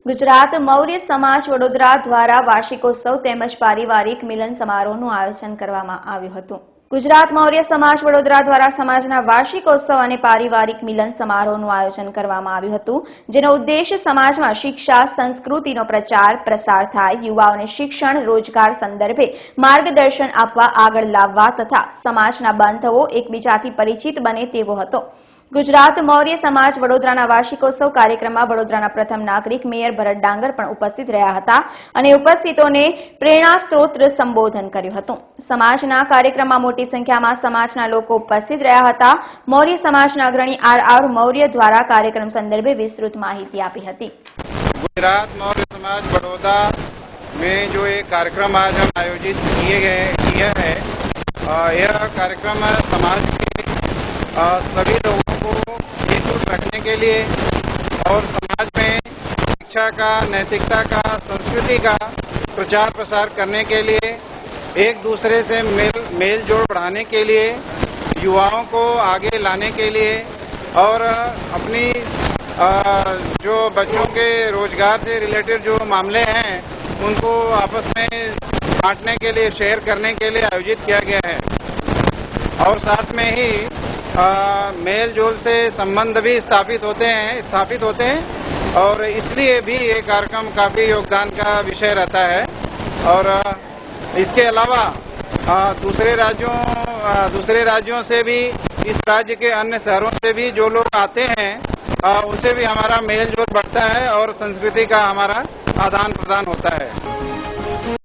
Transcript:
ગુજરાત મૌર્ય સમાજ વડોદરા દ્વારા વાર્ષિકોત્સવ તેમજ પારિવારિક મિલન સમારોહનું આયોજન કરવામાં આવ્યું હતું। ગુજરાત મૌર્ય સમાજ વડોદરા દ્વારા સમાજના વાર્ષિકોત્સવ અને પારિવારિક મિલન સમારોહનું આયોજન કરવામાં આવ્યું હતું, જેનો ઉદ્દેશ્ય સમાજમાં શિક્ષા સંસ્કૃતિનો પ્રચાર પ્રસાર થાય, યુવાઓને શિક્ષણ રોજગાર સંદર્ભે માર્ગદર્શન આપવા આગળ લાવવા તથા સમાજના બાંધવો એકબીજાથી પરિચિત બને તેવો હતો। ગુજરાત મૌર્ય સમાજ વડોદરાના વાર્ષિકોત્સવ કાર્યક્રમમાં વડોદરાના પ્રથમ નાગરિક મેયર ભરત ડાંગર પણ ઉપસ્થિત રહ્યા હતા અને ઉપસ્થિતોને પ્રેરણા સ્ત્રોત સંબોધન કર્યું હતું। સમાજના કાર્યક્રમમાં મોટી સંખ્યામાં સમાજના લોકો ઉપસ્થિત રહ્યા હતા। મૌર્ય સમાજના અગ્રણી આર મૌર્ય દ્વારા કાર્યક્રમ સંદર્ભે વિસ્તૃત માહિતી આપી હતી। गुजरात मौर्य समाज बड़ौदा में जो एक कार्यक्रम आज हम आयोजित किया है, यह कार्यक्रम समाज के सभी लोगों को एकजुट रखने के लिए और समाज में शिक्षा का, नैतिकता का, संस्कृति का प्रचार प्रसार करने के लिए, एक दूसरे से मेल जोड़ बढ़ाने के लिए, युवाओं को आगे लाने के लिए और अपनी जो बच्चों के रोजगार से रिलेटेड जो मामले हैं उनको आपस में बांटने के लिए, शेयर करने के लिए आयोजित किया गया है। और साथ में ही मेल जोल से संबंध भी स्थापित होते हैं और इसलिए भी ये कार्यक्रम काफ़ी योगदान का विषय रहता है। और इसके अलावा दूसरे राज्यों से भी, इस राज्य के अन्य शहरों से भी जो लोग आते हैं उनसे भी हमारा मेल जोल बढ़ता है और संस्कृति का हमारा आदान प्रदान होता है।